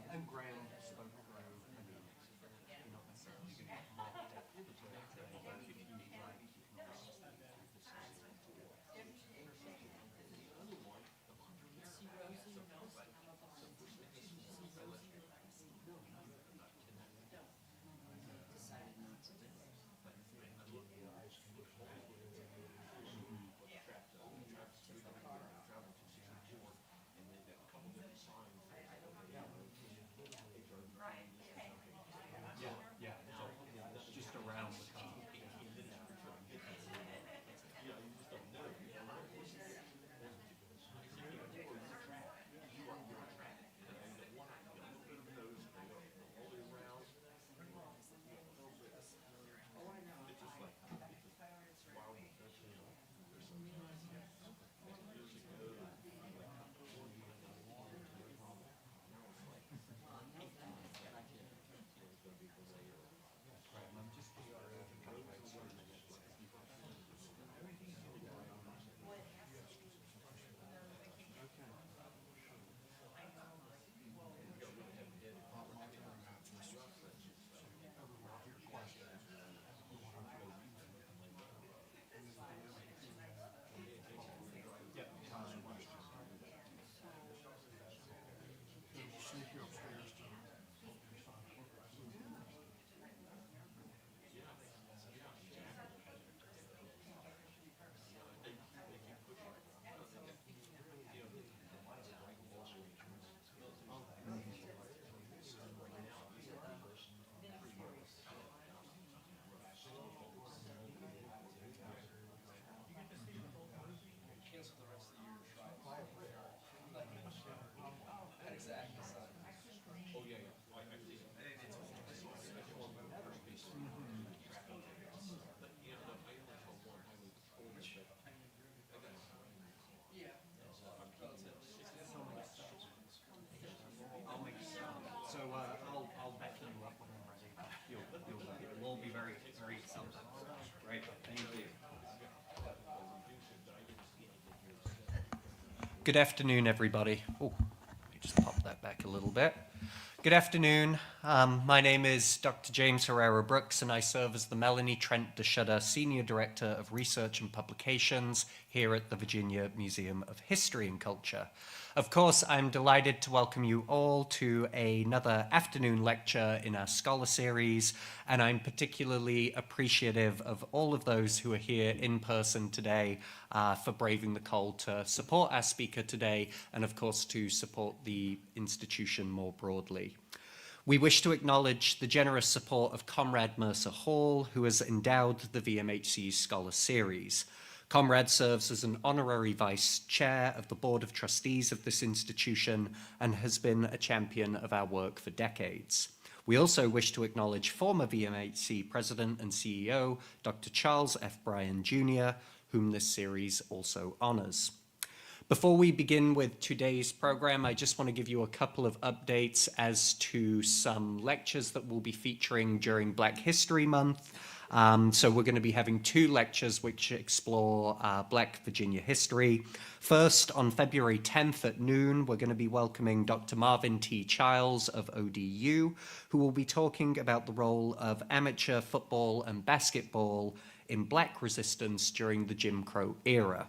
And Graham spoke through, I mean, you're not necessarily going to mark temperature, but if you need light, you can always speak through the system. Yeah, it's just around the car. Graham, I'm just going to cut away to So I'll back you up when I'm ready. You'll all be very, very excited. Great, thank you. Good afternoon, everybody. Oh, let me just pop that back a little bit. Good afternoon. My name is Dr. James Herrera Brooks, and I serve as the Melanie Trent DeShudder Senior Director of Research and Publications here at the Virginia Museum of History and Culture. Of course, I'm delighted to welcome you all to another afternoon lecture in our Scholar Series, and I'm particularly appreciative of all of those who are here in person today for braving the cold to support our speaker today, and of course to support the institution more broadly. We wish to acknowledge the generous support of Comrade Mercer Hall, who has endowed the VMHC's Scholar Series. Comrade serves as an honorary vice chair of the Board of Trustees of this institution and has been a champion of our work for decades. We also wish to acknowledge former VMHC President and CEO, Dr. Charles F. Bryan Jr., whom this series also honors. Before we begin with today's program, I just want to give you a couple of updates as to some lectures that we'll be featuring during Black History Month. So we're going to be having two lectures which explore Black Virginia history. First, on February 10th at noon, we're going to be welcoming Dr. Marvin T. Childs of ODU, who will be talking about the role of amateur football and basketball in Black resistance during the Jim Crow era.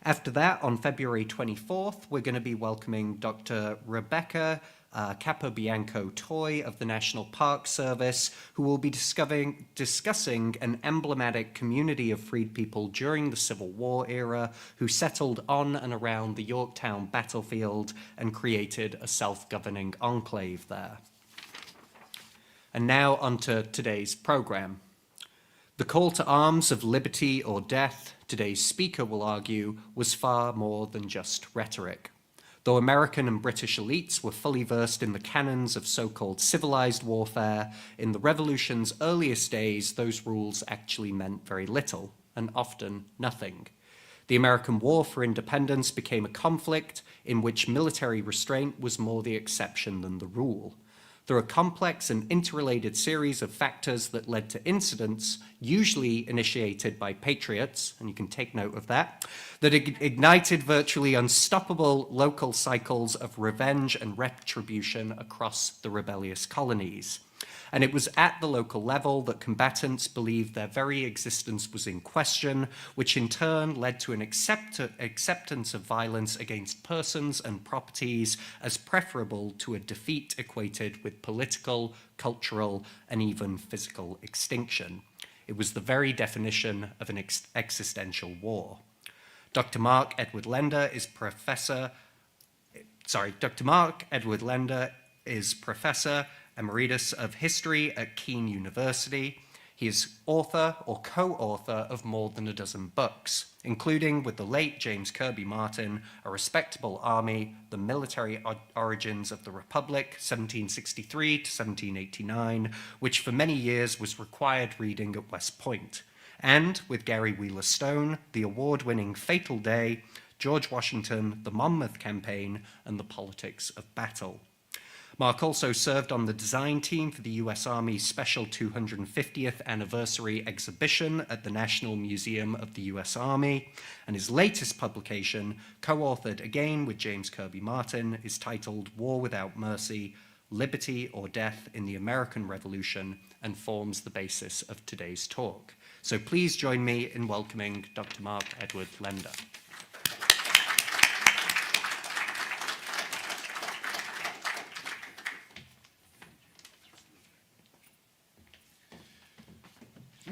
After that, on February 24th, we're going to be welcoming Dr. Rebecca Capobianco-Toy of the National Park Service, who will be discussing an emblematic community of freed people during the Civil War era who settled on and around the Yorktown battlefield and created a self-governing enclave there. And now onto today's program. The call to arms of liberty or death, today's speaker will argue, was far more than just rhetoric. Though American and British elites were fully versed in the canons of so-called civilized warfare, in the Revolution's earliest days, those rules actually meant very little, and often nothing. The American War for Independence became a conflict in which military restraint was more the exception than the rule. Through a complex and interrelated series of factors that led to incidents, usually initiated by patriots, and you can take note of that ignited virtually unstoppable local cycles of revenge and retribution across the rebellious colonies. And it was at the local level that combatants believed their very existence was in question, which in turn led to an acceptance of violence against persons and properties as preferable to a defeat equated with political, cultural, and even physical extinction. It was the very definition of an existential war. Dr. Mark Edward Lender is Professor Emeritus of History at Keene University. He is author or co-author of more than a dozen books, including with the late James Kirby Martin, A Respectable Army, The Military Origins of the Republic, 1763 to 1789, which for many years was required reading at West Point. And with Gary Wheeler Stone, the award-winning Fatal Day, George Washington, the Monmouth Campaign, and the Politics of Battle. Mark also served on the design team for the U.S. Army's special 250th anniversary exhibition at the National Museum of the U.S. Army, and his latest publication, co-authored again with James Kirby Martin, is titled War Without Mercy, Liberty or Death in the American Revolution, and forms the basis of today's talk. So please join me in welcoming Dr. Mark Edward Lender.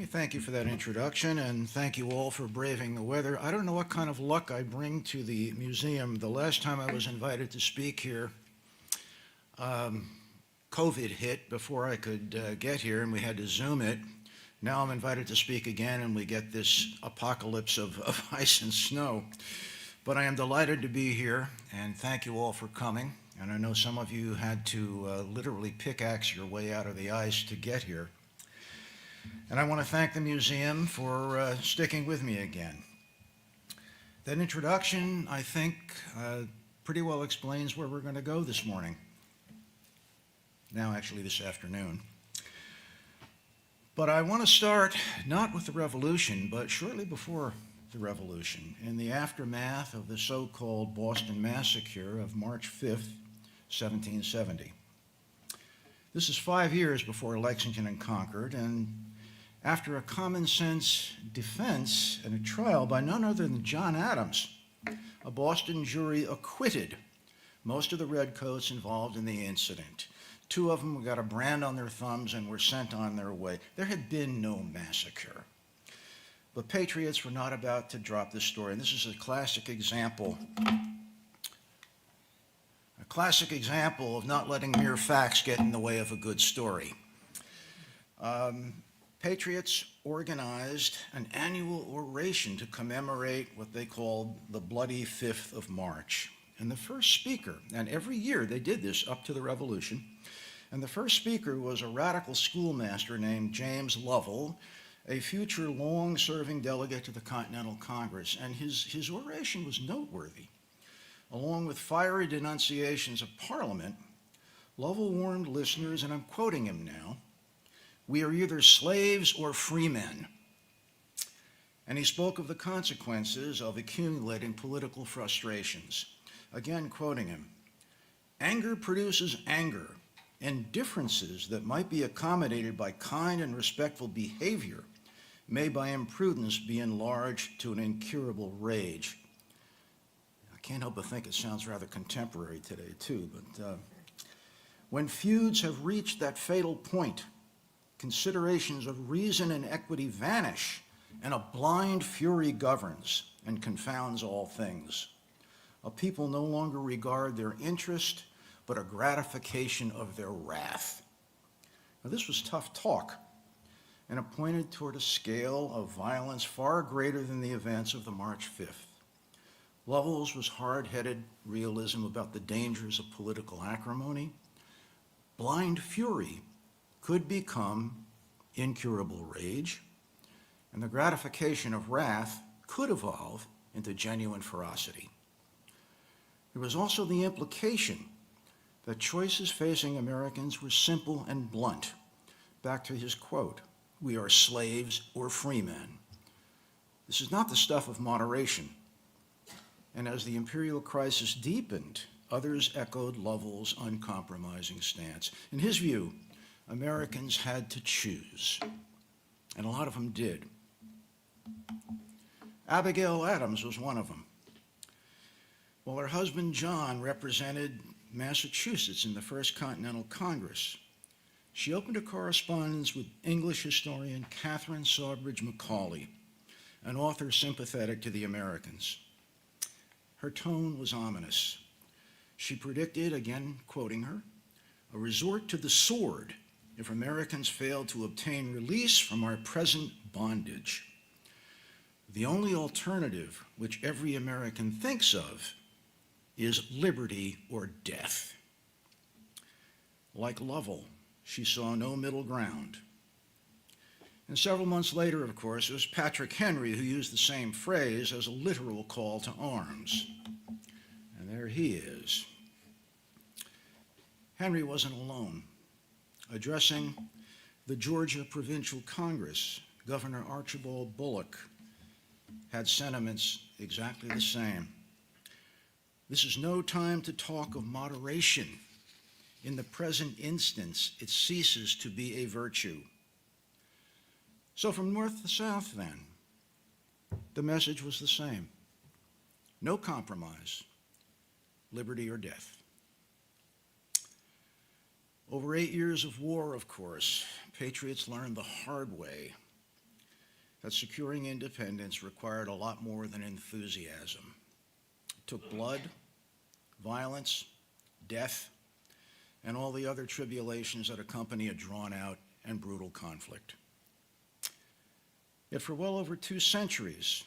Thank you for that introduction, and thank you all for braving the weather. I don't know what kind of luck I bring to the museum. The last time I was invited to speak here, COVID hit before I could get here, and we had to Zoom it. Now I'm invited to speak again, and we get this apocalypse of ice and snow. But I am delighted to be here, and thank you all for coming. And I know some of you had to literally pickaxe your way out of the ice to get here. And I want to thank the museum for sticking with me again. That introduction, I think, pretty well explains where we're going to go this morning. Now, actually, this afternoon. But I want to start not with the revolution, but shortly before the revolution, in the aftermath of the so-called Boston Massacre of March 5th, 1770. This is 5 years before Lexington and Concord, and after a common-sense defense and a trial by none other than John Adams, a Boston jury acquitted most of the redcoats involved in the incident. 2 of them got a brand on their thumbs and were sent on their way. There had been no massacre. But patriots were not about to drop this story, and this is a classic example of not letting mere facts get in the way of a good story. Patriots organized an annual oration to commemorate what they called the Bloody 5th of March. And the first speaker, and every year they did this up to the Revolution, and the first speaker was a radical schoolmaster named James Lovell, a future long-serving delegate to the Continental Congress, and his oration was noteworthy. Along with fiery denunciations of Parliament, Lovell warned listeners, and I'm quoting him now, "We are either slaves or free men." And he spoke of the consequences of accumulating political frustrations. Again, quoting him, "Anger produces anger, and differences that might be accommodated by kind and respectful behavior may by imprudence be enlarged to an incurable rage." I can't help but think it sounds rather contemporary today, too. But when feuds have reached that fatal point, considerations of reason and equity vanish, and a blind fury governs and confounds all things. A people no longer regard their interest, but a gratification of their wrath. Now, this was tough talk, and it pointed toward a scale of violence far greater than the events of the March 5th. Lovell's was hard-headed realism about the dangers of political acrimony. Blind fury could become incurable rage, and the gratification of wrath could evolve into genuine ferocity. There was also the implication The choices facing Americans were simple and blunt. Back to his quote, "We are slaves or free men." This is not the stuff of moderation. And as the imperial crisis deepened, others echoed Lovell's uncompromising stance. In his view, Americans had to choose, and a lot of them did. Abigail Adams was one of them. While her husband John represented Massachusetts in the First Continental Congress, she opened a correspondence with English historian Catherine Sawbridge Macaulay, an author sympathetic to the Americans. Her tone was ominous. She predicted, again quoting her, a resort to the sword if Americans failed to obtain release from our present bondage. The only alternative which every American thinks of is liberty or death. Like Lovell, she saw no middle ground. And several months later, of course, it was Patrick Henry who used the same phrase as a literal call to arms. And there he is. Henry wasn't alone. Addressing the Georgia Provincial Congress, Governor Archibald Bullock had sentiments exactly the same. This is no time to talk of moderation. In the present instance, it ceases to be a virtue. So from north to south, then, the message was the same. No compromise, liberty or death. Over 8 years of war, of course, patriots learned the hard way that securing independence required a lot more than enthusiasm. It took blood, violence, death, and all the other tribulations that accompany a drawn-out and brutal conflict. Yet for well over 2 centuries,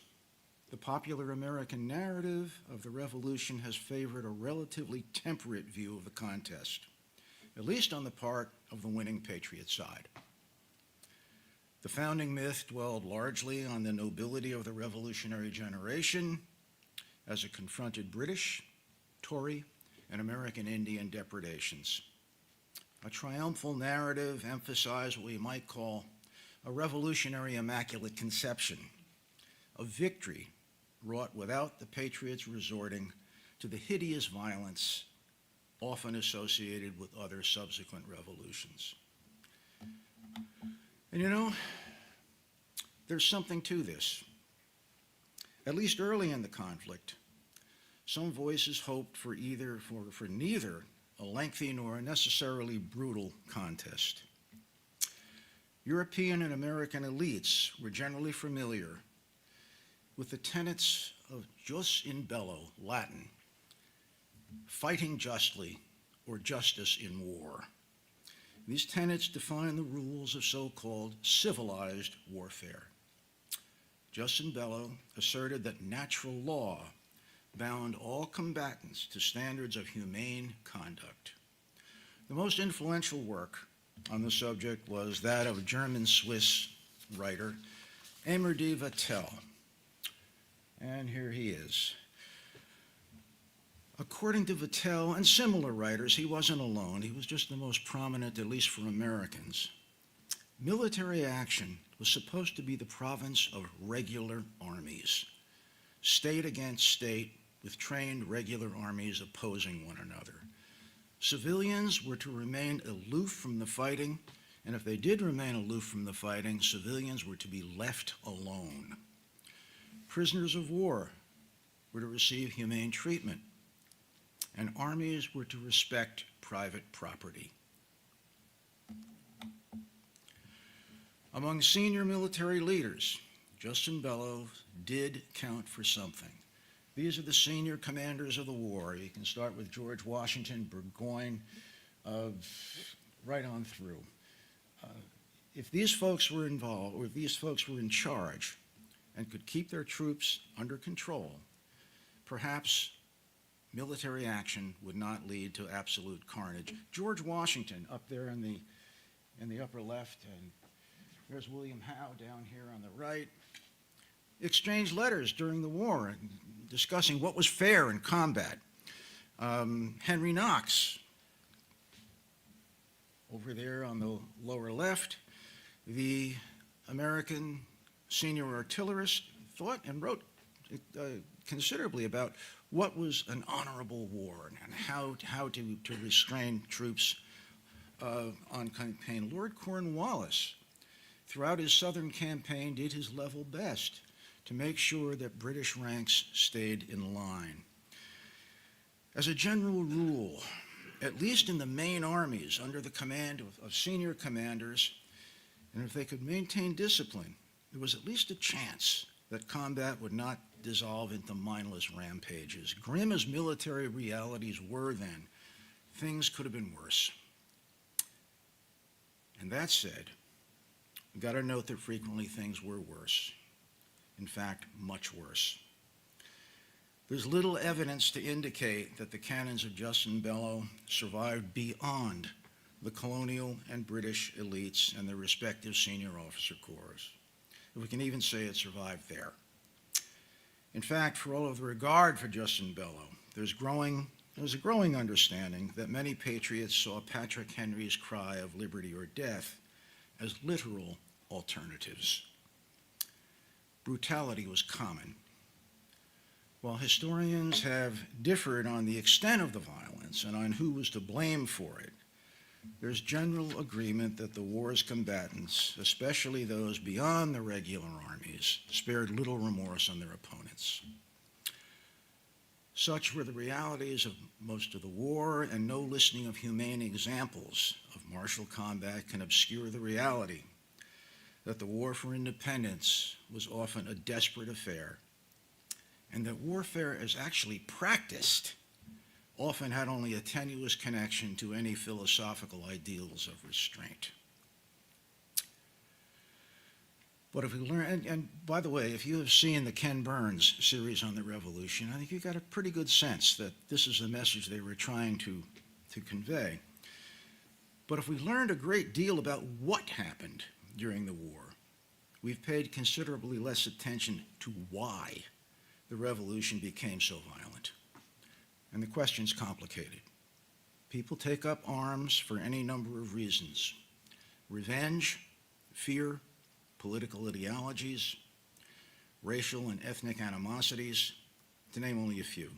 the popular American narrative of the Revolution has favored a relatively temperate view of the contest, at least on the part of the winning patriot side. The founding myth dwelled largely on the nobility of the revolutionary generation as it confronted British, Tory, and American Indian depredations. A triumphal narrative emphasized what we might call a revolutionary immaculate conception, a victory wrought without the patriots resorting to the hideous violence often associated with other subsequent revolutions. And you know, there's something to this. At least early in the conflict, some voices hoped for neither a lengthy nor a necessarily brutal contest. European and American elites were generally familiar with the tenets of jus in bello, Latin, fighting justly or justice in war. These tenets define the rules of so-called civilized warfare. Jus in bello asserted that natural law bound all combatants to standards of humane conduct. The most influential work on the subject was that of German-Swiss writer Aimé de Vattel. And here he is. According to Vattel and similar writers, he wasn't alone. He was just the most prominent, at least for Americans. Military action was supposed to be the province of regular armies, state against state, with trained regular armies opposing one another. Civilians were to remain aloof from the fighting, and if they did remain aloof from the fighting, civilians were to be left alone. Prisoners of war were to receive humane treatment, and armies were to respect private property. Among senior military leaders, jus in bello did count for something. These are the senior commanders of the war. You can start with George Washington, Burgoyne, right on through. If these folks were involved, or if these folks were in charge and could keep their troops under control, perhaps military action would not lead to absolute carnage. George Washington up there in the upper left, and there's William Howe down here on the right, exchanged letters during the war discussing what was fair in combat. Henry Knox over there on the lower left, the American senior artillerist thought and wrote considerably about what was an honorable war and how to restrain troops on campaign. Lord Cornwallis, throughout his southern campaign, did his level best to make sure that British ranks stayed in line. As a general rule, at least in the main armies under the command of senior commanders, and if they could maintain discipline, there was at least a chance that combat would not dissolve into mindless rampages. Grim as military realities were then, things could have been worse. And that said, we've got to note that frequently things were worse. In fact, much worse. There's little evidence to indicate that the canons of Justin Bellow survived beyond the colonial and British elites and their respective senior officer corps. We can even say it survived there. In fact, for all of the regard for Justin Bellow, there's a growing understanding that many patriots saw Patrick Henry's cry of liberty or death as literal alternatives. Brutality was common. While historians have differed on the extent of the violence and on who was to blame for it, there's general agreement that the war's combatants, especially those beyond the regular armies, spared little remorse on their opponents. Such were the realities of most of the war, and no listing of humane examples of martial combat can obscure the reality that the war for independence was often a desperate affair, and that warfare as actually practiced often had only a tenuous connection to any philosophical ideals of restraint. But if we learn, and by the way, if you have seen the Ken Burns series on the Revolution, I think you got a pretty good sense that this is the message they were trying to convey. But if we learned a great deal about what happened during the war, we've paid considerably less attention to why the revolution became so violent. And the question's complicated. People take up arms for any number of reasons: revenge, fear, political ideologies, racial and ethnic animosities, to name only a few.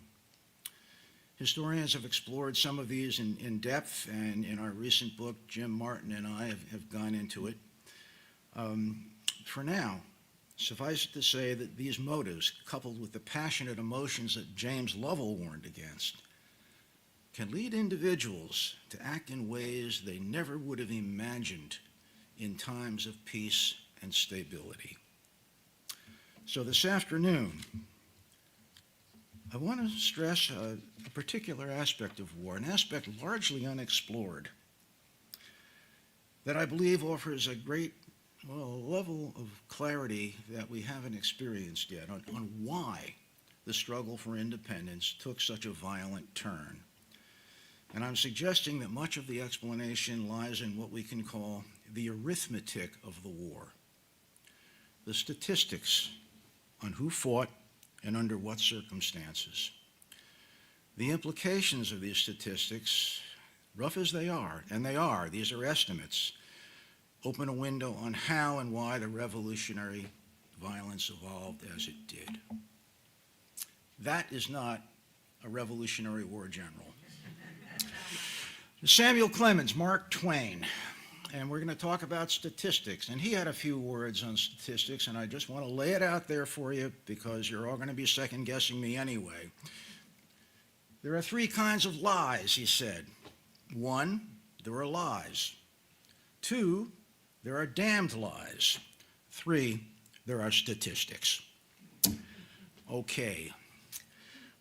Historians have explored some of these in depth, and in our recent book, Jim Martin and I have gone into it. For now, suffice it to say that these motives, coupled with the passionate emotions that James Lovell warned against, can lead individuals to act in ways they never would have imagined in times of peace and stability. So this afternoon, I want to stress a particular aspect of war, an aspect largely unexplored, that I believe offers a great level of clarity that we haven't experienced yet on why the struggle for independence took such a violent turn. And I'm suggesting that much of the explanation lies in what we can call the arithmetic of the war, the statistics on who fought and under what circumstances. The implications of these statistics, rough as they are, and these are estimates, open a window on how and why the revolutionary violence evolved as it did. That is not a Revolutionary War general. Samuel Clemens, Mark Twain, and we're going to talk about statistics. And he had a few words on statistics, and I just want to lay it out there for you because you're all going to be second-guessing me anyway. There are three kinds of lies, he said. One, there are lies. Two, there are damned lies. Three, there are statistics. Okay,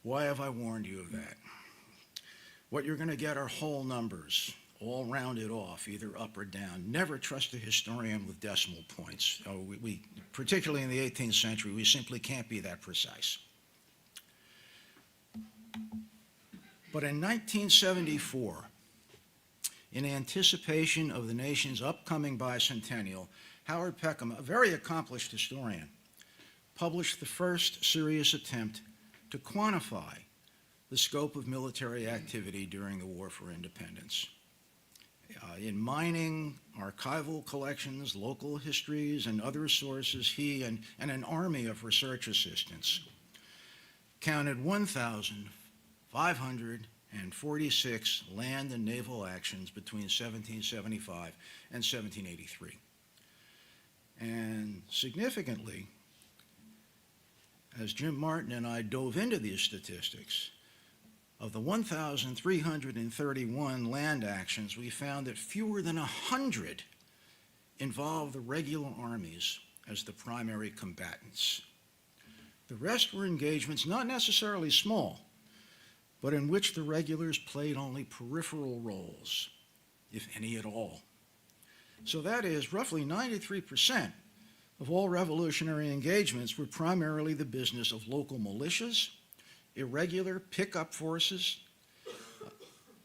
why have I warned you of that? What you're going to get are whole numbers, all rounded off, either up or down. Never trust a historian with decimal points. We particularly in the 18th century, we simply can't be that precise. But in 1974, in anticipation of the nation's upcoming bicentennial, Howard Peckham, a very accomplished historian, published the first serious attempt to quantify the scope of military activity during the War for Independence. In mining, archival collections, local histories, and other sources, he and an army of research assistants counted 1,546 land and naval actions between 1775 and 1783. And significantly, as Jim Martin and I dove into these statistics, of the 1,331 land actions, we found that fewer than 100 involved the regular armies as the primary combatants. The rest were engagements not necessarily small, but in which the regulars played only peripheral roles, if any at all. So that is, roughly 93% of all revolutionary engagements were primarily the business of local militias, irregular pickup forces,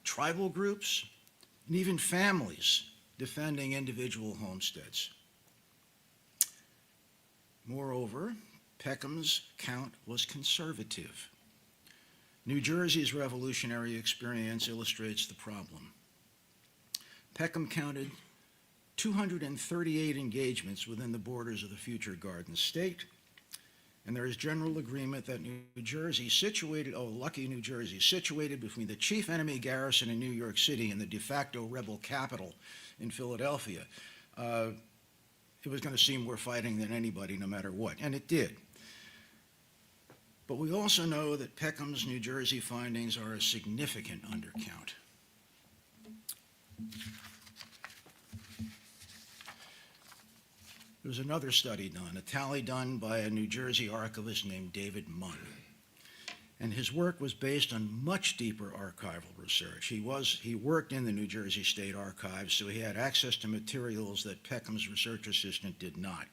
tribal groups, and even families defending individual homesteads. Moreover, Peckham's count was conservative. New Jersey's revolutionary experience illustrates the problem. Peckham counted 238 engagements within the borders of the future Garden State, and there is general agreement that New Jersey, lucky New Jersey, situated between the chief enemy garrison in New York City and the de facto rebel capital in Philadelphia, it was going to see more fighting than anybody, no matter what, and it did. But we also know that Peckham's New Jersey findings are a significant undercount. There was another study done, a tally done by a New Jersey archivist named David Munn. And his work was based on much deeper archival research. He worked in the New Jersey State Archives, so he had access to materials that Peckham's research assistant did not.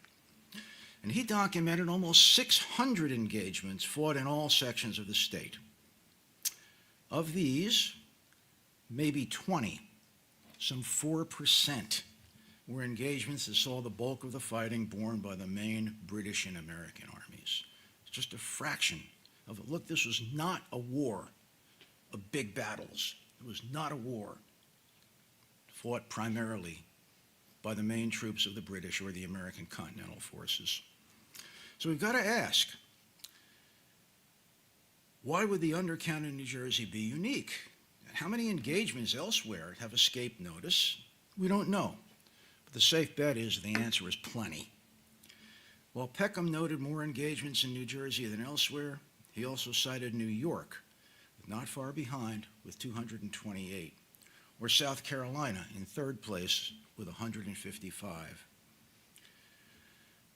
And he documented almost 600 engagements fought in all sections of the state. Of these, maybe 20, some 4%, were engagements that saw the bulk of the fighting borne by the main British and American armies. It's just a fraction of it. Look, this was not a war of big battles. It was not a war fought primarily by the main troops of the British or the American Continental Forces. So we've got to ask, why would the undercount in New Jersey be unique? How many engagements elsewhere have escaped notice? We don't know. But the safe bet is the answer is plenty. While Peckham noted more engagements in New Jersey than elsewhere, he also cited New York, not far behind, with 228, or South Carolina in third place with 155.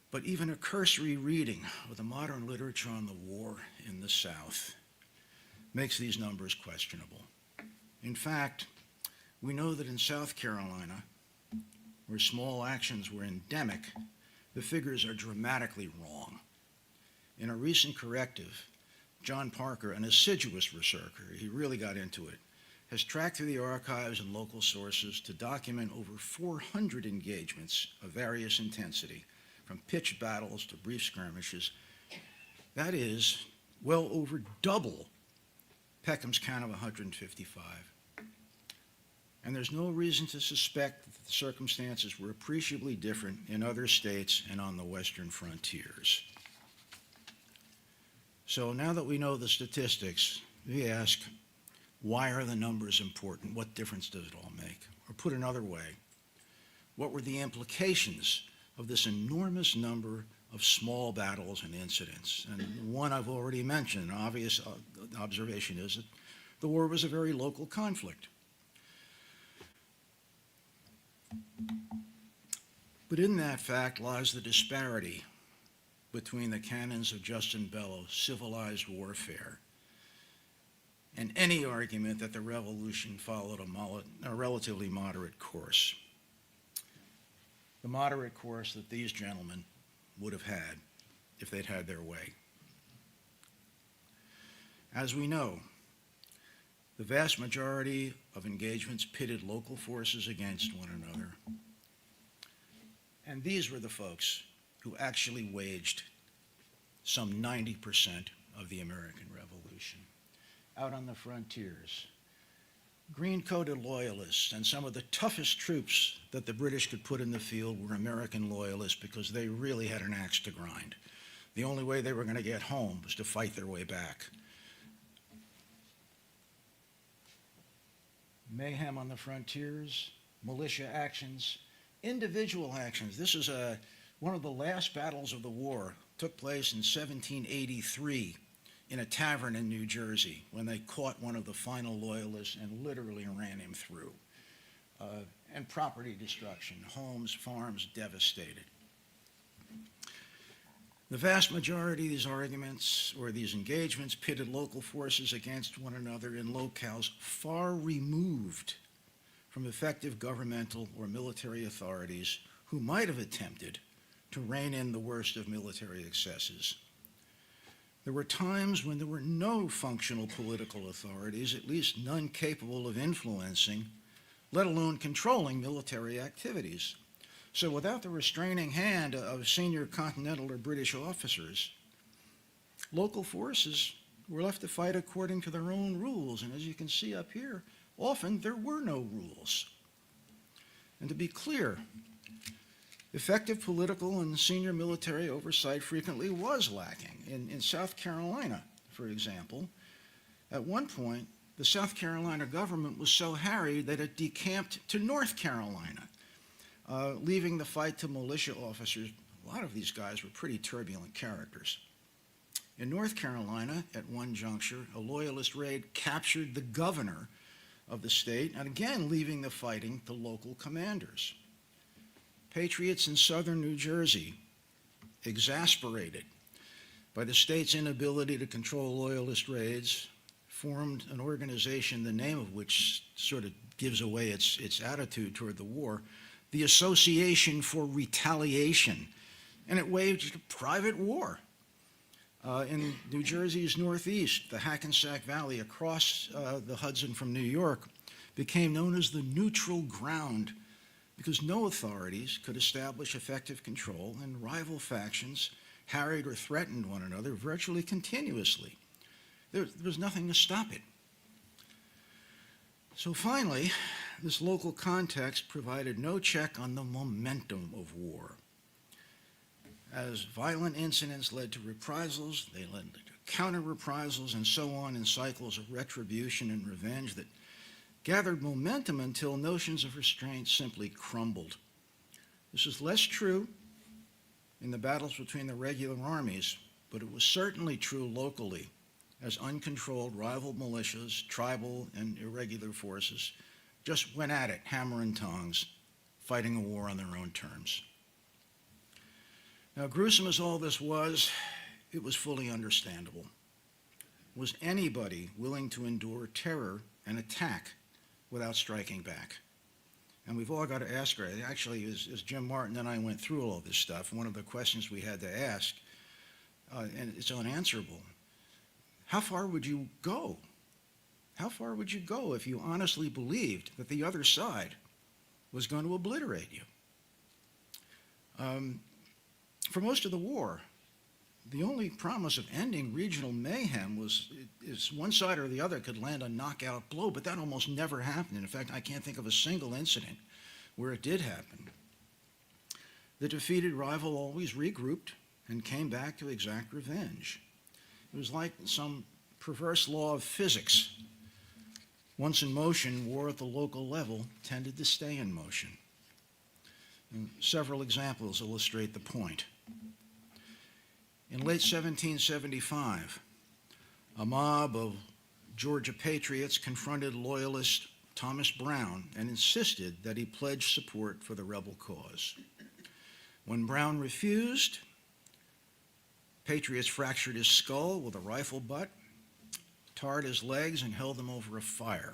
But even a cursory reading of the modern literature on the war in the South makes these numbers questionable. In fact, we know that in South Carolina, where small actions were endemic, the figures are dramatically wrong. In a recent corrective, John Parker, an assiduous researcher, he really got into it, has tracked through the archives and local sources to document over 400 engagements of various intensity, from pitched battles to brief skirmishes. That is well over double Peckham's count of 155. And there's no reason to suspect that the circumstances were appreciably different in other states and on the western frontiers. So now that we know the statistics, we ask, why are the numbers important? What difference does it all make? Or put another way, what were the implications of this enormous number of small battles and incidents? And one I've already mentioned, an obvious observation is that the war was a very local conflict. But in that fact lies the disparity between the canons of Justin Bellow's civilized warfare and any argument that the revolution followed a relatively moderate course. The moderate course that these gentlemen would have had if they'd had their way. As we know, the vast majority of engagements pitted local forces against one another. And these were the folks who actually waged some 90% of the American Revolution. Out on the frontiers, green-coated loyalists, and some of the toughest troops that the British could put in the field were American loyalists because they really had an axe to grind. The only way they were going to get home was to fight their way back. Mayhem on the frontiers, militia actions, individual actions. This is one of the last battles of the war. Took place in 1783 in a tavern in New Jersey when they caught one of the final loyalists and literally ran him through. And property destruction, homes, farms devastated. The vast majority of these arguments or these engagements pitted local forces against one another in locales far removed from effective governmental or military authorities who might have attempted to rein in the worst of military excesses. There were times when there were no functional political authorities, at least none capable of influencing, let alone controlling military activities. So without the restraining hand of senior Continental or British officers, local forces were left to fight according to their own rules. And as you can see up here, often there were no rules. And to be clear, effective political and senior military oversight frequently was lacking. In South Carolina, for example, at one point, the South Carolina government was so harried that it decamped to North Carolina, leaving the fight to militia officers. A lot of these guys were pretty turbulent characters. In North Carolina, at one juncture, a loyalist raid captured the governor of the state, and again leaving the fighting to local commanders. Patriots in southern New Jersey, exasperated by the state's inability to control loyalist raids, formed an organization, the name of which sort of gives away its attitude toward the war, the Association for Retaliation, and it waged a private war. In New Jersey's northeast, the Hackensack Valley across the Hudson from New York became known as the neutral ground because no authorities could establish effective control, and rival factions harried or threatened one another virtually continuously. There was nothing to stop it. So finally, this local context provided no check on the momentum of war. As violent incidents led to reprisals, they led to counter-reprisals, and so on in cycles of retribution and revenge that gathered momentum until notions of restraint simply crumbled. This is less true in the battles between the regular armies, but it was certainly true locally as uncontrolled rival militias, tribal and irregular forces, just went at it, hammer and tongs, fighting a war on their own terms. Now, gruesome as all this was, it was fully understandable. Was anybody willing to endure terror and attack without striking back? And we've all got to ask her. Actually, as Jim Martin and I went through all this stuff, one of the questions we had to ask, and it's unanswerable, how far would you go? How far would you go if you honestly believed that the other side was going to obliterate you? For most of the war, the only promise of ending regional mayhem is one side or the other could land a knockout blow, but that almost never happened. In fact, I can't think of a single incident where it did happen. The defeated rival always regrouped and came back to exact revenge. It was like some perverse law of physics. Once in motion, war at the local level tended to stay in motion. And several examples illustrate the point. In late 1775, a mob of Georgia patriots confronted loyalist Thomas Brown and insisted that he pledge support for the rebel cause. When Brown refused, patriots fractured his skull with a rifle butt, tarred his legs, and held him over a fire.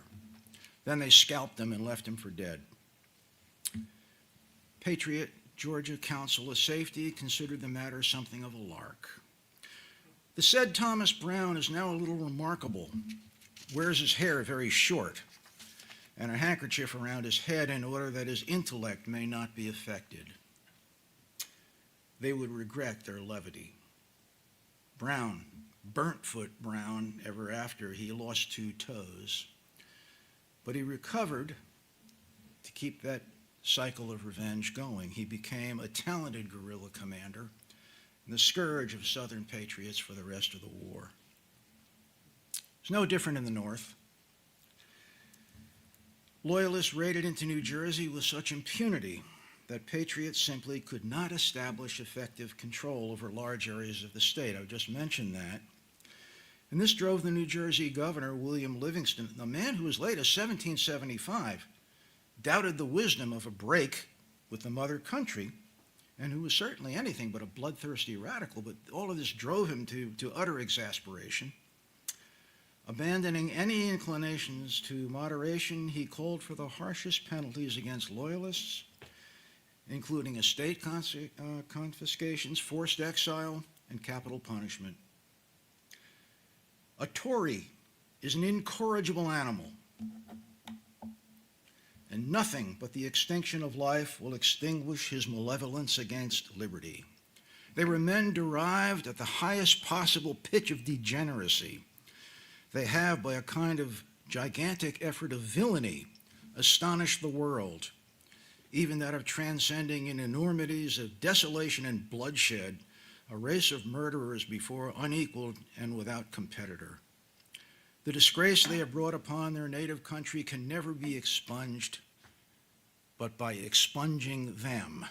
Then they scalped him and left him for dead. Patriot Georgia Council of Safety considered the matter something of a lark. The said Thomas Brown is now a little remarkable, wears his hair very short, and a handkerchief around his head in order that his intellect may not be affected. They would regret their levity. Brown, Burntfoot Brown, ever after, he lost 2 toes. But he recovered to keep that cycle of revenge going. He became a talented guerrilla commander and the scourge of Southern patriots for the rest of the war. It's no different in the North. Loyalists raided into New Jersey with such impunity that patriots simply could not establish effective control over large areas of the state. I just mentioned that. And this drove the New Jersey governor, William Livingston, a man who as late as 1775 doubted the wisdom of a break with the mother country, and who was certainly anything but a bloodthirsty radical, but all of this drove him to utter exasperation. Abandoning any inclinations to moderation, he called for the harshest penalties against loyalists, including estate confiscations, forced exile, and capital punishment. A Tory is an incorrigible animal, and nothing but the extinction of life will extinguish his malevolence against liberty. They were men derived at the highest possible pitch of degeneracy. They have, by a kind of gigantic effort of villainy, astonished the world, even that of transcending in enormities of desolation and bloodshed, a race of murderers before unequaled and without competitor. The disgrace they have brought upon their native country can never be expunged, but by expunging them.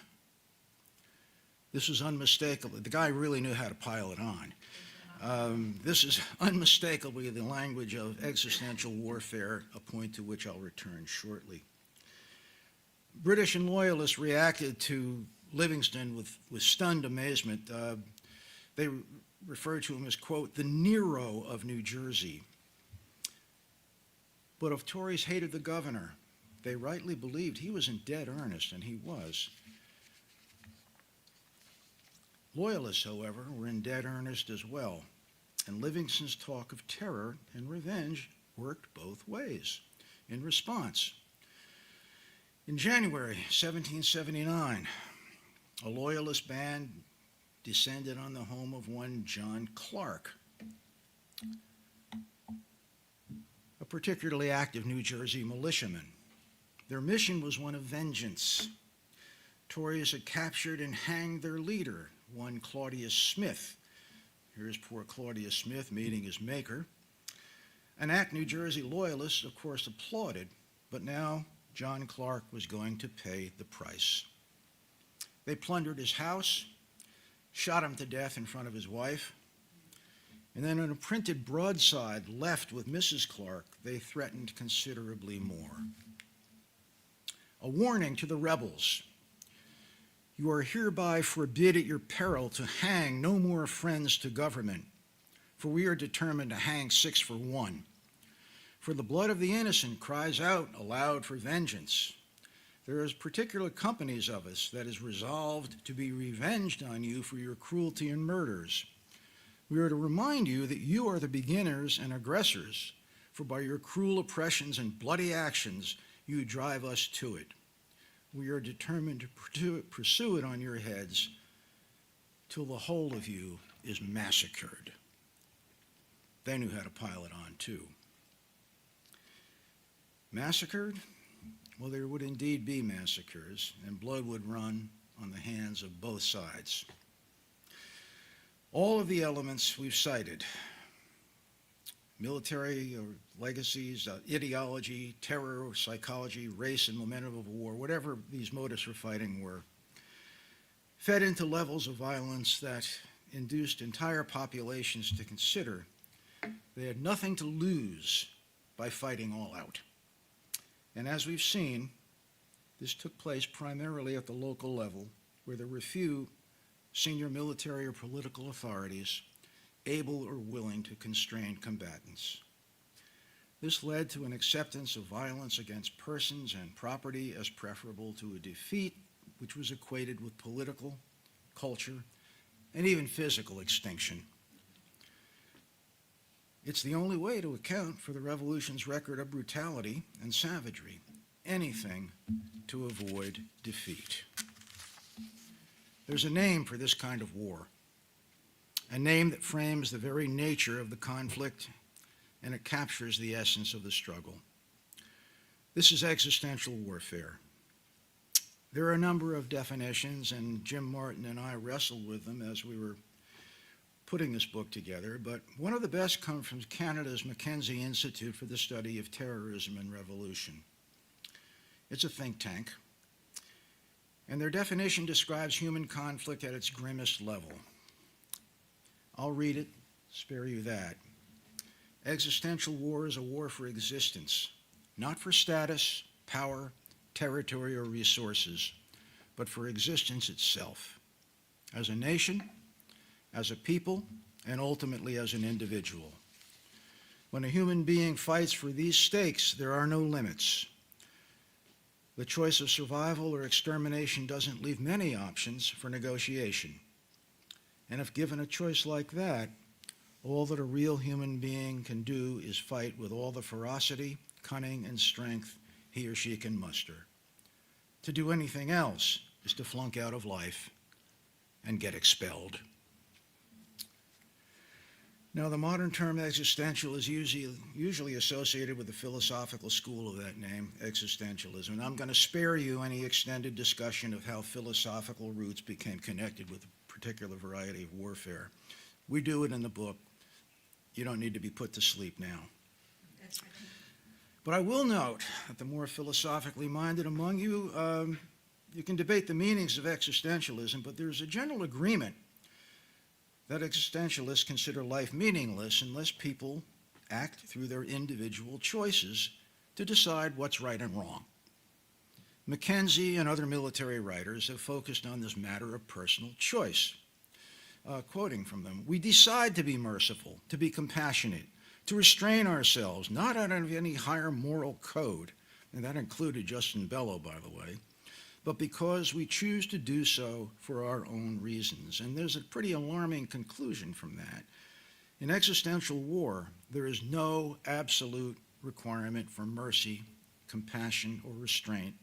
This is unmistakable. The guy really knew how to pile it on. This is unmistakably the language of existential warfare, a point to which I'll return shortly. British and loyalists reacted to Livingston with stunned amazement. They referred to him as, quote, the Nero of New Jersey. But if Tories hated the governor, they rightly believed he was in dead earnest, and he was. Loyalists, however, were in dead earnest as well, and Livingston's talk of terror and revenge worked both ways. In response, in January 1779, a loyalist band descended on the home of one John Clark, a particularly active New Jersey militiaman. Their mission was one of vengeance. Tories had captured and hanged their leader, one Claudius Smith. Here's poor Claudius Smith meeting his maker. An act New Jersey loyalists, of course, applauded, but now John Clark was going to pay the price. They plundered his house, shot him to death in front of his wife, and then in a printed broadside left with Mrs. Clark, they threatened considerably more. A warning to the rebels. You are hereby forbid at your peril to hang no more friends to government, for we are determined to hang 6 for 1. For the blood of the innocent cries out aloud for vengeance. There is particular companies of us that is resolved to be revenged on you for your cruelty and murders. We are to remind you that you are the beginners and aggressors, for by your cruel oppressions and bloody actions you drive us to it. We are determined to pursue it on your heads till the whole of you is massacred. They knew how to pile it on too. Massacred? Well, there would indeed be massacres, and blood would run on the hands of both sides. All of the elements we've cited, military or legacies, ideology, terror, psychology, race, and momentum of war, whatever these motives for fighting were, fed into levels of violence that induced entire populations to consider they had nothing to lose by fighting all out. And as we've seen, this took place primarily at the local level, where there were few senior military or political authorities able or willing to constrain combatants. This led to an acceptance of violence against persons and property as preferable to a defeat which was equated with political, culture, and even physical extinction. It's the only way to account for the revolution's record of brutality and savagery, anything to avoid defeat. There's a name for this kind of war, a name that frames the very nature of the conflict, and it captures the essence of the struggle. This is existential warfare. There are a number of definitions, and Jim Martin and I wrestled with them as we were putting this book together, but one of the best comes from Canada's Mackenzie Institute for the Study of Terrorism and Revolution. It's a think tank, and their definition describes human conflict at its grimmest level. I'll read it, spare you that. Existential war is a war for existence, not for status, power, territory, or resources, but for existence itself, as a nation, as a people, and ultimately as an individual. When a human being fights for these stakes, there are no limits. The choice of survival or extermination doesn't leave many options for negotiation. And if given a choice like that, all that a real human being can do is fight with all the ferocity, cunning, and strength he or she can muster. To do anything else is to flunk out of life and get expelled. Now, the modern term existential is usually associated with the philosophical school of that name, existentialism. And I'm going to spare you any extended discussion of how philosophical roots became connected with a particular variety of warfare. We do it in the book. You don't need to be put to sleep now. That's right. But I will note that the more philosophically minded among you, you can debate the meanings of existentialism, but there's a general agreement that existentialists consider life meaningless unless people act through their individual choices to decide what's right and wrong. Mackenzie and other military writers have focused on this matter of personal choice. Quoting from them, "We decide to be merciful, to be compassionate, to restrain ourselves, not out of any higher moral code," and that included Justin Bellow, by the way, "but because we choose to do so for our own reasons." And there's a pretty alarming conclusion from that. In existential war, there is no absolute requirement for mercy, compassion, or restraint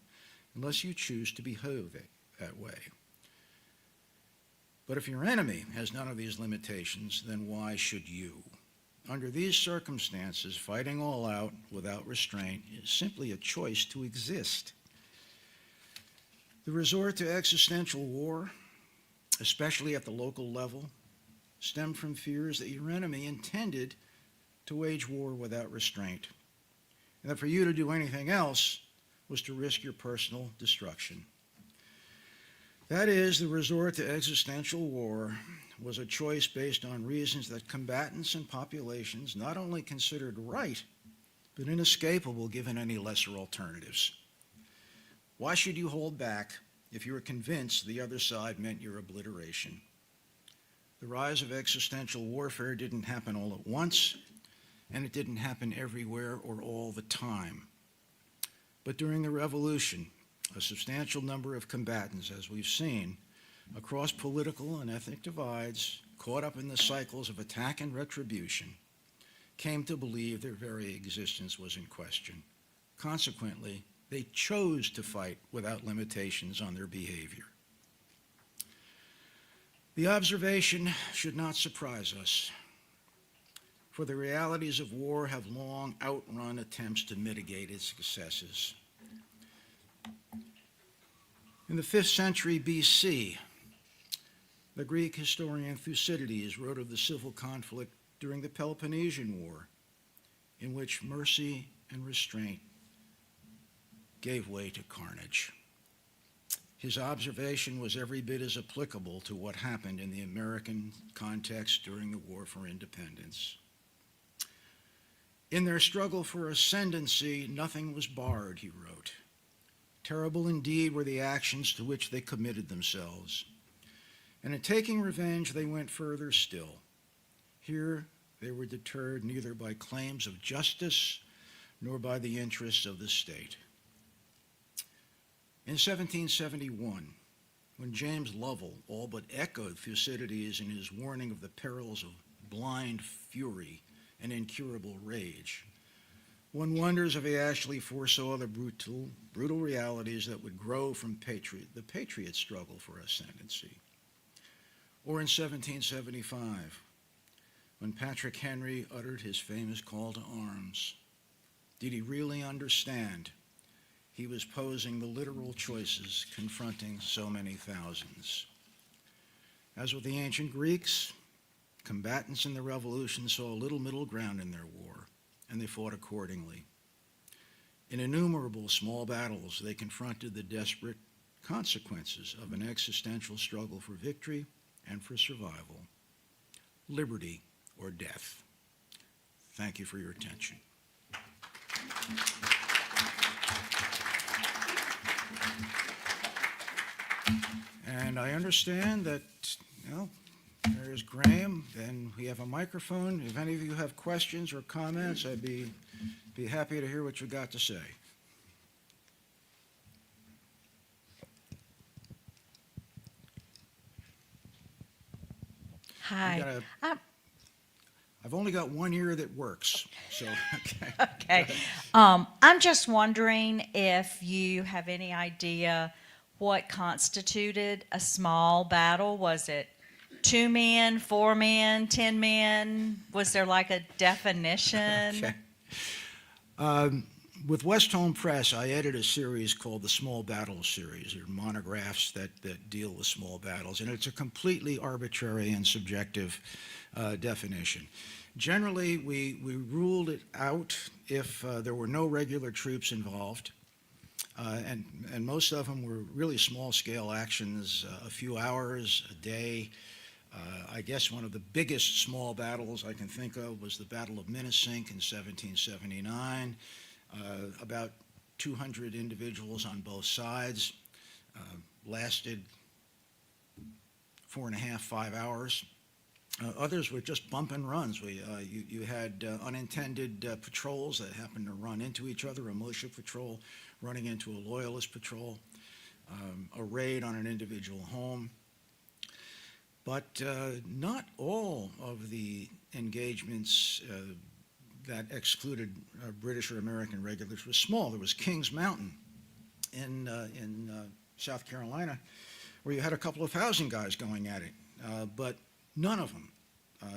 unless you choose to behave that way. But if your enemy has none of these limitations, then why should you? Under these circumstances, fighting all out without restraint is simply a choice to exist. The resort to existential war, especially at the local level, stemmed from fears that your enemy intended to wage war without restraint, and that for you to do anything else was to risk your personal destruction. That is, the resort to existential war was a choice based on reasons that combatants and populations not only considered right, but inescapable given any lesser alternatives. Why should you hold back if you were convinced the other side meant your obliteration? The rise of existential warfare didn't happen all at once, and it didn't happen everywhere or all the time. But during the Revolution, a substantial number of combatants, as we've seen, across political and ethnic divides, caught up in the cycles of attack and retribution, came to believe their very existence was in question. Consequently, they chose to fight without limitations on their behavior. The observation should not surprise us, for the realities of war have long outrun attempts to mitigate its successes. In the 5th century BC, the Greek historian Thucydides wrote of the civil conflict during the Peloponnesian War, in which mercy and restraint gave way to carnage. His observation was every bit as applicable to what happened in the American context during the War for Independence. In their struggle for ascendancy, nothing was barred, he wrote. Terrible indeed were the actions to which they committed themselves. And in taking revenge, they went further still. Here, they were deterred neither by claims of justice nor by the interests of the state. In 1771, when James Lovell all but echoed Thucydides in his warning of the perils of blind fury and incurable rage, one wonders if he actually foresaw the brutal realities that would grow from the patriot struggle for ascendancy. Or in 1775, when Patrick Henry uttered his famous call to arms, did he really understand he was posing the literal choices confronting so many thousands. As with the ancient Greeks, combatants in the revolution saw little middle ground in their war, and they fought accordingly. In innumerable small battles, they confronted the desperate consequences of an existential struggle for victory and for survival, liberty or death. Thank you for your attention. And I understand that, there's Graham, and we have a microphone. If any of you have questions or comments, I'd be happy to hear what you got to say. Hi. I've only got one ear that works, so, okay. Okay. I'm just wondering if you have any idea what constituted a small battle. Was it 2 men, 4 men, 10 men? Was there like a definition? Okay. With West Home Press, I edit a series called the Small Battles series. They're monographs that deal with small battles, and it's a completely arbitrary and subjective definition. Generally, we ruled it out if there were no regular troops involved, and most of them were really small-scale actions, a few hours, a day. I guess one of the biggest small battles I can think of was the Battle of Minisink in 1779. About 200 individuals on both sides, lasted 4.5, 5 hours. Others were just bump and runs. You had unintended patrols that happened to run into each other, a militia patrol running into a loyalist patrol, a raid on an individual home. But not all of the engagements that excluded British or American regulars was small. There was Kings Mountain in South Carolina, where you had a couple of thousand guys going at it, but none of them.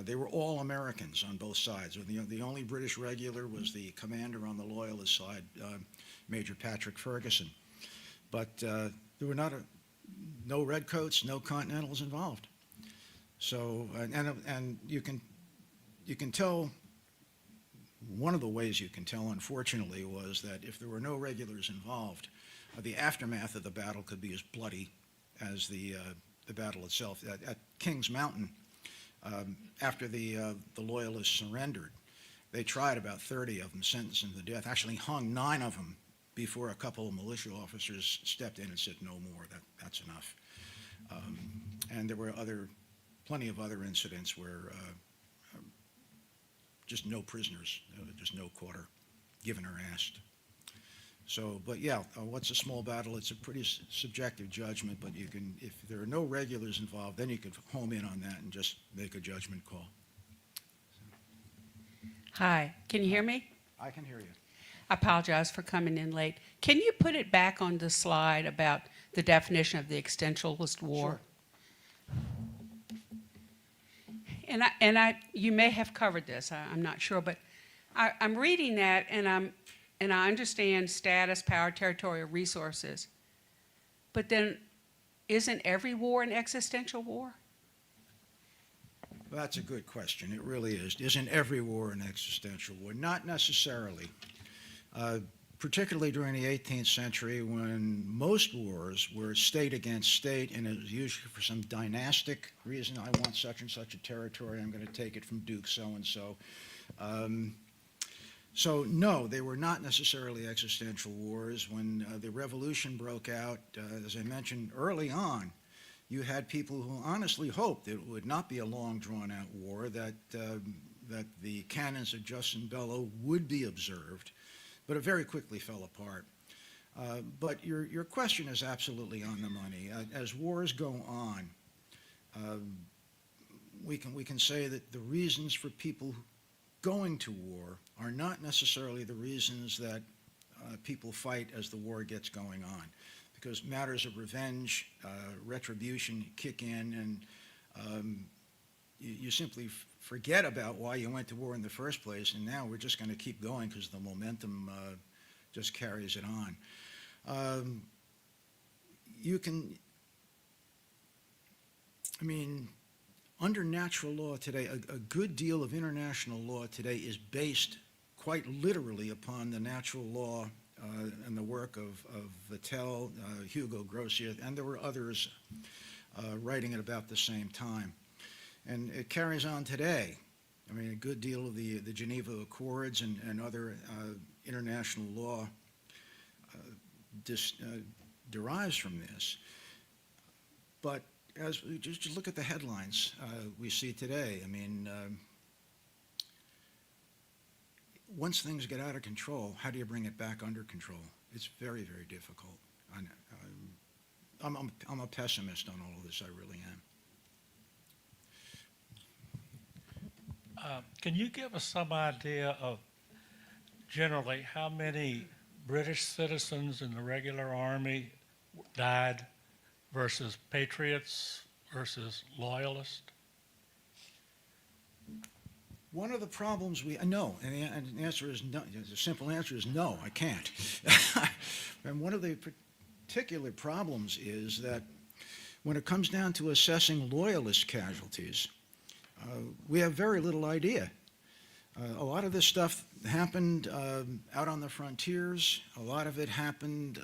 They were all Americans on both sides. The only British regular was the commander on the Loyalist side, Major Patrick Ferguson. But there were no redcoats, no Continentals involved. So, and you can tell. One of the ways you can tell, unfortunately, was that if there were no regulars involved, the aftermath of the battle could be as bloody as the battle itself. At Kings Mountain, after the Loyalists surrendered, they tried about 30 of them, sentenced them to death, actually hung 9 of them before a couple of militia officers stepped in and said, no more, that's enough. And there were plenty of other incidents where just no prisoners, just no quarter given or asked. So, but yeah, what's a small battle? It's a pretty subjective judgment, but you can, if there are no regulars involved, then you can home in on that and just make a judgment call. Hi, can you hear me? I can hear you. I apologize for coming in late. Can you put it back on the slide about the definition of the Existentialist War? Sure. And you may have covered this. I'm not sure, but I'm reading that, and I understand status, power, territorial resources. But then, isn't every war an existential war? Well, that's a good question. It really is. Isn't every war an existential war? Not necessarily. Particularly during the 18th century, when most wars were state against state, and it was usually for some dynastic reason. I want such and such a territory. I'm going to take it from Duke so-and-so. So no, they were not necessarily existential wars. When the revolution broke out, as I mentioned early on, you had people who honestly hoped that it would not be a long, drawn-out war, that the canons of jus and bello would be observed, but it very quickly fell apart. But your question is absolutely on the money. As wars go on, we can say that the reasons for people going to war are not necessarily the reasons that people fight as the war gets going on, because matters of revenge, retribution kick in, and you simply forget about why you went to war in the first place, and now we're just going to keep going because the momentum just carries it on. You can, I mean, under natural law today, a good deal of international law today is based quite literally upon the natural law and the work of Vattel, Hugo Grotius, and there were others writing at about the same time. And it carries on today. I mean, a good deal of the Geneva Accords and other international law derives from this. But as we just look at the headlines we see today, I mean, once things get out of control, how do you bring it back under control? It's very, very difficult. I'm a pessimist on all of this, I really am. Can you give us some idea of generally how many British citizens in the regular army died versus patriots versus loyalists? One of the problems no, and the answer is no. The simple answer is no, I can't. And one of the particular problems is that when it comes down to assessing loyalist casualties, we have very little idea. A lot of this stuff happened out on the frontiers. A lot of it happened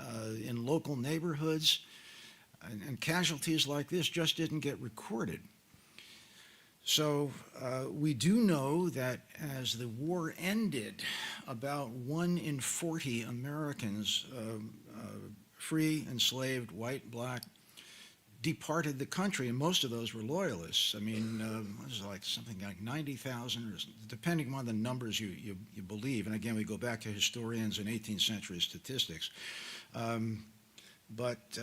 in local neighborhoods. And casualties like this just didn't get recorded. So we do know that as the war ended, about 1 in 40 Americans, free, enslaved, white, black, departed the country, and most of those were loyalists. I mean, it was like something like 90,000, depending on the numbers you believe. And again, we go back to historians and 18th century statistics. But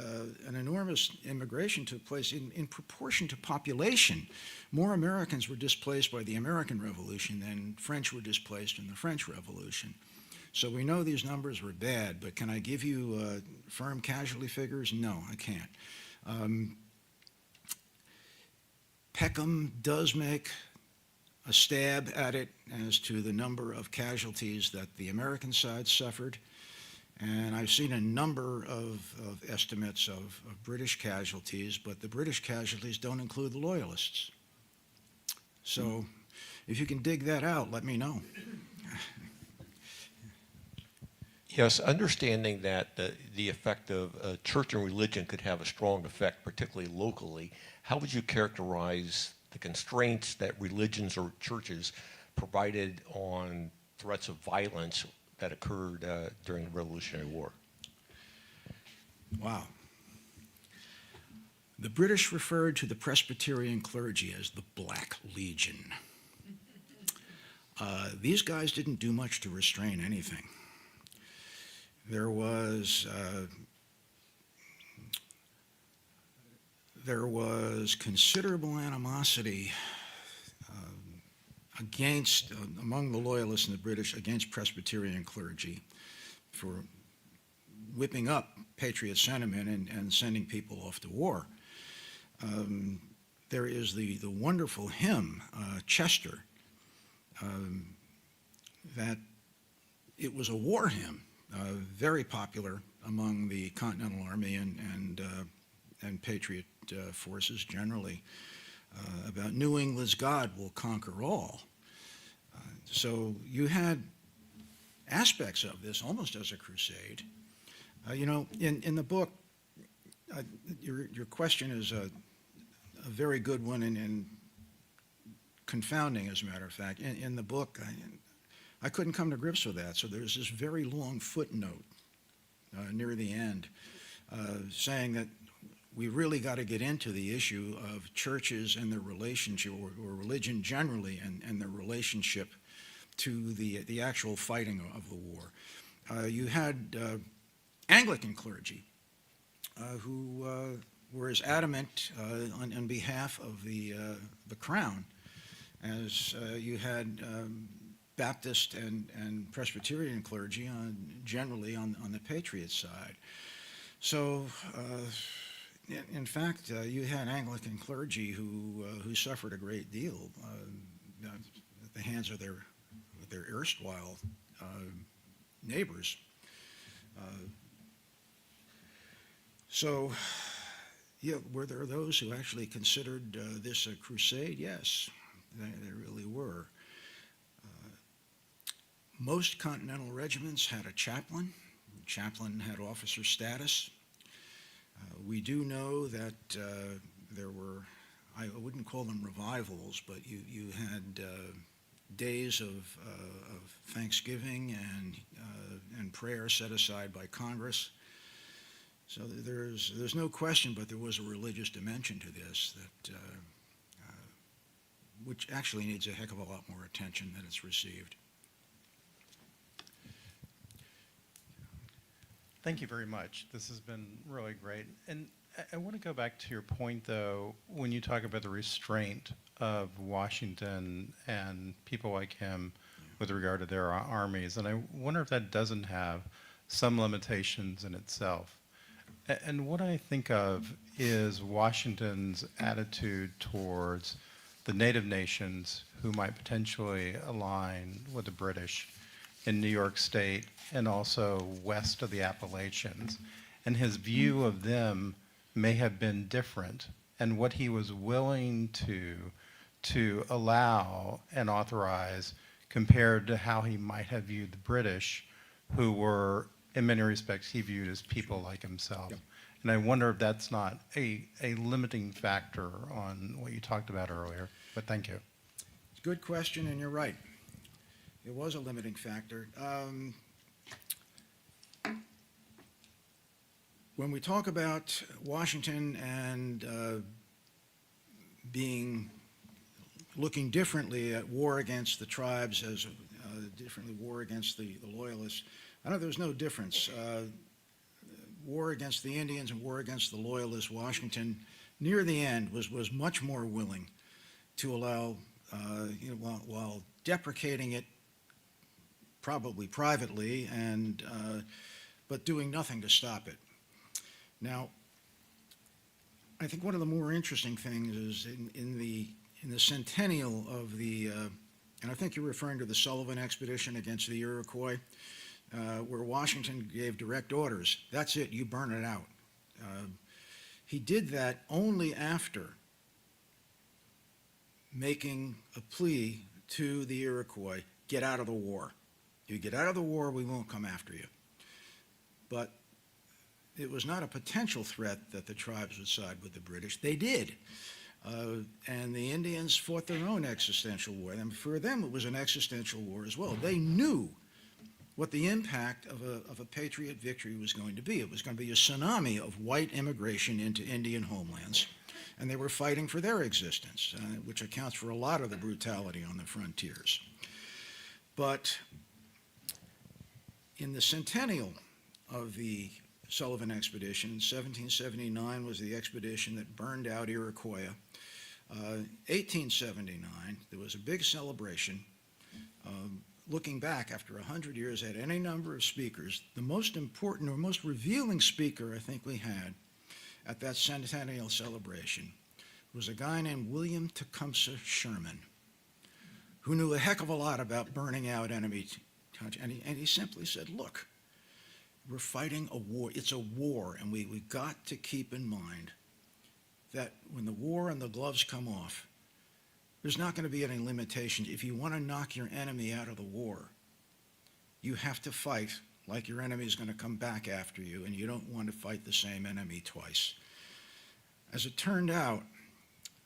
an enormous immigration took place in proportion to population. More Americans were displaced by the American Revolution than French were displaced in the French Revolution. So we know these numbers were bad, but can I give you firm casualty figures? No, I can't. Peckham does make a stab at it as to the number of casualties that the American side suffered. And I've seen a number of estimates of British casualties, but the British casualties don't include the loyalists. So if you can dig that out, let me know. Yes, understanding that the effect of church and religion could have a strong effect, particularly locally, how would you characterize the constraints that religions or churches provided on threats of violence that occurred during the Revolutionary War? Wow. The British referred to the Presbyterian clergy as the Black Legion. These guys didn't do much to restrain anything. There was considerable animosity among the loyalists and the British against Presbyterian clergy for whipping up patriot sentiment and sending people off to war. There is the wonderful hymn, Chester, that it was a war hymn, very popular among the Continental Army and patriot forces generally, about New England's God will conquer all. So you had aspects of this almost as a crusade. You know, in the book, your question is a very good one and confounding, as a matter of fact. In the book, I couldn't come to grips with that, so there's this very long footnote near the end saying that we really got to get into the issue of churches and their relationship, or religion generally, and their relationship to the actual fighting of the war. You had Anglican clergy who were as adamant on behalf of the crown as you had Baptist and Presbyterian clergy generally on the patriot side. So, in fact, you had Anglican clergy who suffered a great deal at the hands of their erstwhile neighbors. So, yeah, were there those who actually considered this a crusade? Yes, there really were. Most continental regiments had a chaplain. The chaplain had officer status. We do know that there were, I wouldn't call them revivals, but you had days of thanksgiving and prayer set aside by Congress. So there's no question, but there was a religious dimension to this that which actually needs a heck of a lot more attention than it's received. Thank you very much. This has been really great. And I want to go back to your point, though, when you talk about the restraint of Washington and people like him with regard to their armies. And I wonder if that doesn't have some limitations in itself. And what I think of is Washington's attitude towards the native nations who might potentially align with the British in New York State and also west of the Appalachians. And his view of them may have been different, and what he was willing to allow and authorize compared to how he might have viewed the British, who were, in many respects, he viewed as people like himself. Yep. And I wonder if that's not a limiting factor on what you talked about earlier, but thank you. Good question, and you're right. It was a limiting factor. When we talk about Washington and looking differently at war against the tribes as differently war against the loyalists, I know there's no difference. War against the Indians and war against the loyalists, Washington, near the end, was much more willing to allow, while deprecating it probably privately, but doing nothing to stop it. Now, I think one of the more interesting things is in the centennial of the, and I think you're referring to the Sullivan expedition against the Iroquois, where Washington gave direct orders. That's it, you burn it out. He did that only after making a plea to the Iroquois, get out of the war. You get out of the war, we won't come after you. But it was not a potential threat that the tribes would side with the British. They did. And the Indians fought their own existential war. And for them, it was an existential war as well. They knew what the impact of a patriot victory was going to be. It was going to be a tsunami of white immigration into Indian homelands. And they were fighting for their existence, which accounts for a lot of the brutality on the frontiers. But in the centennial of the Sullivan expedition, 1779 was the expedition that burned out Iroquois. 1879, there was a big celebration. Looking back after 100 years at any number of speakers, the most important or most revealing speaker I think we had at that centennial celebration was a guy named William Tecumseh Sherman, who knew a heck of a lot about burning out enemy country. And he simply said, look, we're fighting a war. It's a war, and we got to keep in mind that when the war and the gloves come off, there's not going to be any limitations. If you want to knock your enemy out of the war, you have to fight like your enemy is going to come back after you, and you don't want to fight the same enemy twice. As it turned out,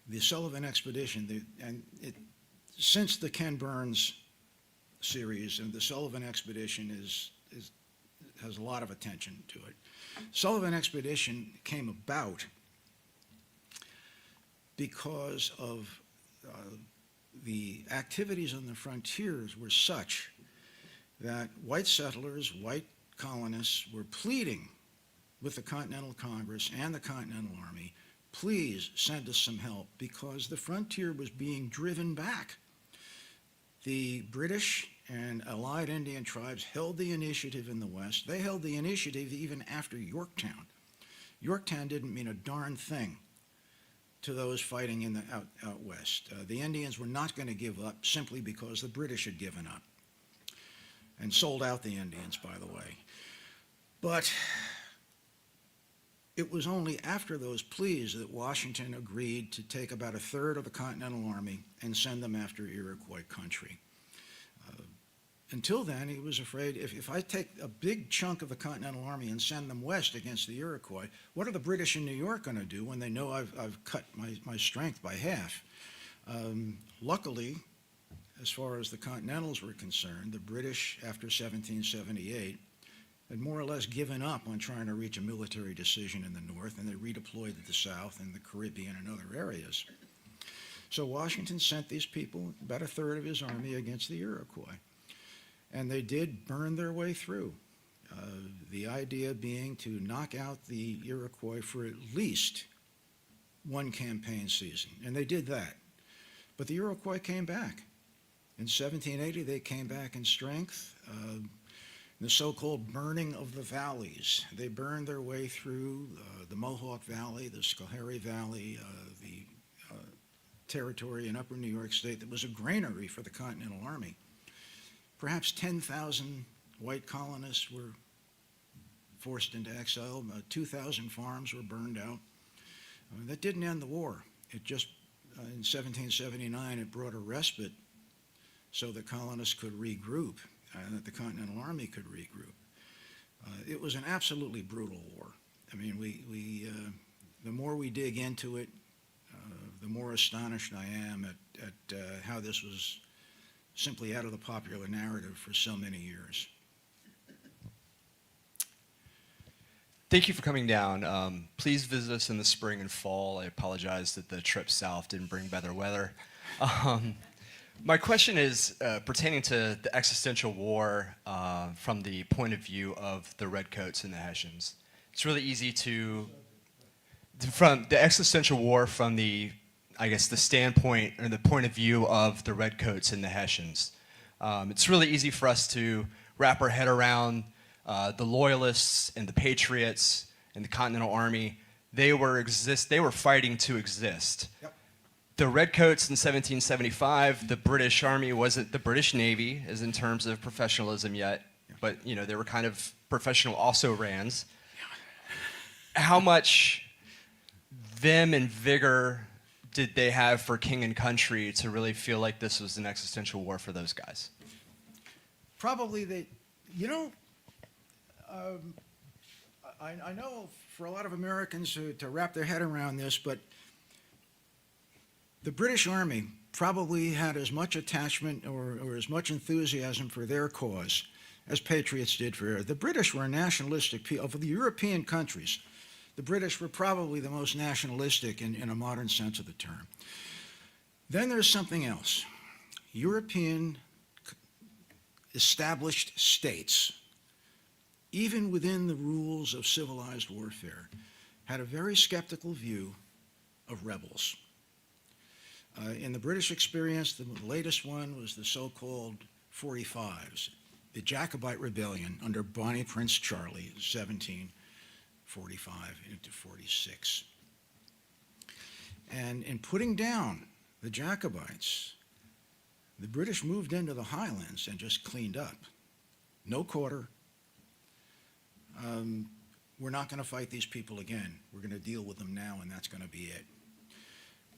the Sullivan expedition, since the Ken Burns series, and the Sullivan expedition has a lot of attention to it. Sullivan expedition came about because of the activities on the frontiers were such that white settlers, white colonists were pleading with the Continental Congress and the Continental Army, please send us some help, because the frontier was being driven back. The British and allied Indian tribes held the initiative in the West. They held the initiative even after Yorktown. Yorktown didn't mean a darn thing to those fighting in the out west. The Indians were not going to give up simply because the British had given up and sold out the Indians, by the way. But It was only after those pleas that Washington agreed to take about a third of the Continental Army and send them after Iroquois country. Until then, he was afraid, if I take a big chunk of the Continental Army and send them west against the Iroquois, what are the British in New York going to do when they know I've cut my strength by half? Luckily, as far as the Continentals were concerned, the British, after 1778, had more or less given up on trying to reach a military decision in the North, and they redeployed to the South and the Caribbean and other areas. So Washington sent these people, about a third of his army, against the Iroquois. And they did burn their way through. The idea being to knock out the Iroquois for at least one campaign season. And they did that. But the Iroquois came back. In 1780, they came back in strength. The so-called burning of the valleys. They burned their way through the Mohawk Valley, the Schoharie Valley, the territory in upper New York State that was a granary for the Continental Army. Perhaps 10,000 white colonists were forced into exile. 2,000 farms were burned out. That didn't end the war. It just, in 1779, it brought a respite so the colonists could regroup and that the Continental Army could regroup. It was an absolutely brutal war. I mean, the more we dig into it, the more astonished I am at how this was simply out of the popular narrative for so many years. Thank you for coming down. Please visit us in the spring and fall. I apologize that the trip south didn't bring better weather. My question is pertaining to the existential war from the point of view of the Redcoats and the Hessians. It's really easy from the existential war from the, I guess, the standpoint or the point of view of the Redcoats and the Hessians. It's really easy for us to wrap our head around the Loyalists and the Patriots and the Continental Army. They were fighting to exist. Yep. The Redcoats in 1775, the British Army wasn't the British Navy as in terms of professionalism yet, but they were kind of professional also-rans. How much vim and vigor did they have for king and country to really feel like this was an existential war for those guys? Probably I know for a lot of Americans to wrap their head around this, but the British Army probably had as much attachment or as much enthusiasm for their cause as patriots did for theirs. The British were a nationalistic people. Of the European countries, the British were probably the most nationalistic in a modern sense of the term. Then there's something else. European established states, even within the rules of civilized warfare, had a very skeptical view of rebels. In the British experience, the latest one was the so-called 45s, the Jacobite Rebellion under Bonnie Prince Charlie, 1745 into 46. And in putting down the Jacobites, the British moved into the Highlands and just cleaned up. No quarter. We're not going to fight these people again. We're going to deal with them now, and that's going to be it.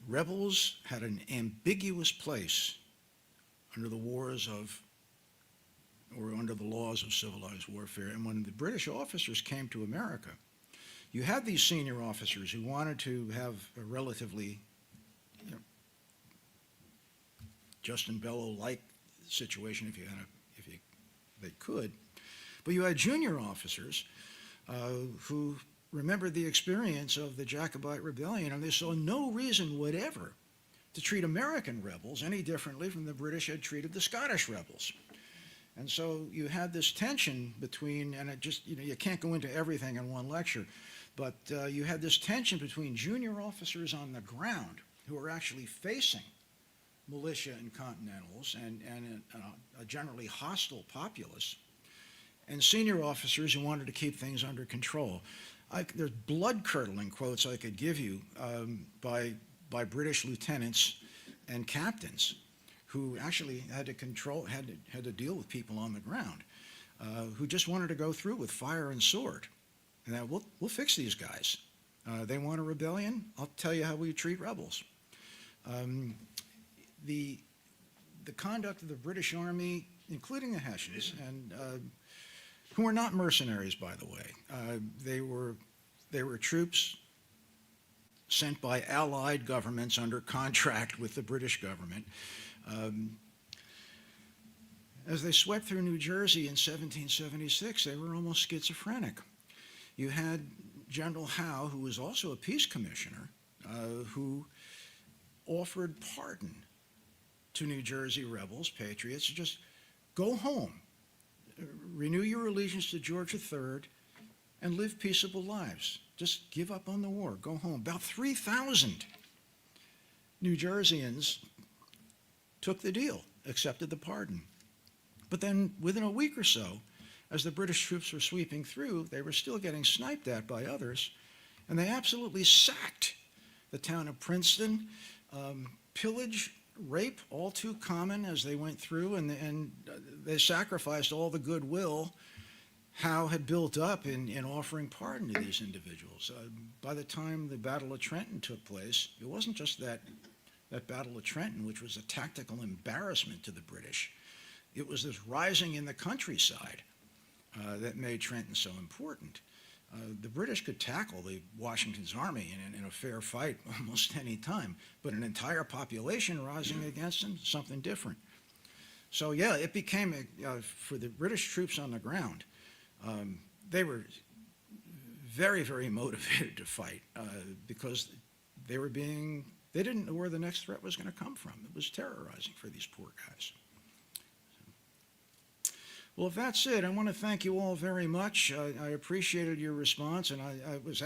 Rebels had an ambiguous place under the wars of, or under the laws of civilized warfare. And when the British officers came to America, you had these senior officers who wanted to have a relatively, Justin Bellow-like situation if they could. But you had junior officers who remembered the experience of the Jacobite Rebellion, and they saw no reason whatever to treat American rebels any differently from the British had treated the Scottish rebels. And so you had this tension between, and it just, you can't go into everything in one lecture, but you had this tension between junior officers on the ground who were actually facing militia and continentals and a generally hostile populace, and senior officers who wanted to keep things under control. There's blood-curdling quotes I could give you by British lieutenants and captains who actually had to deal with people on the ground who just wanted to go through with fire and sword. And we'll fix these guys. They want a rebellion? I'll tell you how we treat rebels. The conduct of the British Army, including the Hessians, and who were not mercenaries, by the way. They were troops sent by allied governments under contract with the British government. As they swept through New Jersey in 1776, they were almost schizophrenic. You had General Howe, who was also a peace commissioner, who offered pardon to New Jersey rebels, patriots, just go home, renew your allegiance to George III, and live peaceable lives. Just give up on the war, go home. About 3,000 New Jerseyans took the deal, accepted the pardon. But then within a week or so, as the British troops were sweeping through, they were still getting sniped at by others, and they absolutely sacked the town of Princeton. Pillage, rape, all too common as they went through, and they sacrificed all the goodwill Howe had built up in offering pardon to these individuals. By the time the Battle of Trenton took place, it wasn't just that Battle of Trenton, which was a tactical embarrassment to the British. It was this rising in the countryside that made Trenton so important. The British could tackle the Washington's army in a fair fight almost any time, but an entire population rising against them, something different. So yeah, it became, for the British troops on the ground, they were very, very motivated to fight because they didn't know where the next threat was going to come from. It was terrorizing for these poor guys. Well, if that's it, I want to thank you all very much. I appreciated your response, and I was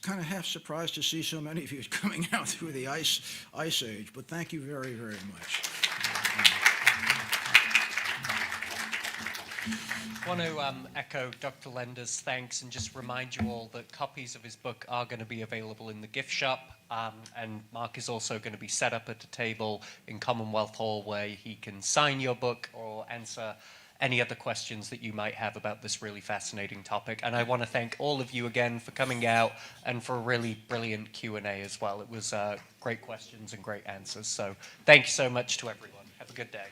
kind of half surprised to see so many of you coming out through the ice age, but thank you very, very much. I want to echo Dr. Lender's thanks and just remind you all that copies of his book are going to be available in the gift shop, and Mark is also going to be set up at a table in Commonwealth Hall where he can sign your book or answer any other questions that you might have about this really fascinating topic. And I want to thank all of you again for coming out and for a really brilliant Q&A as well. It was great questions and great answers. So thank you so much to everyone. Have a good day.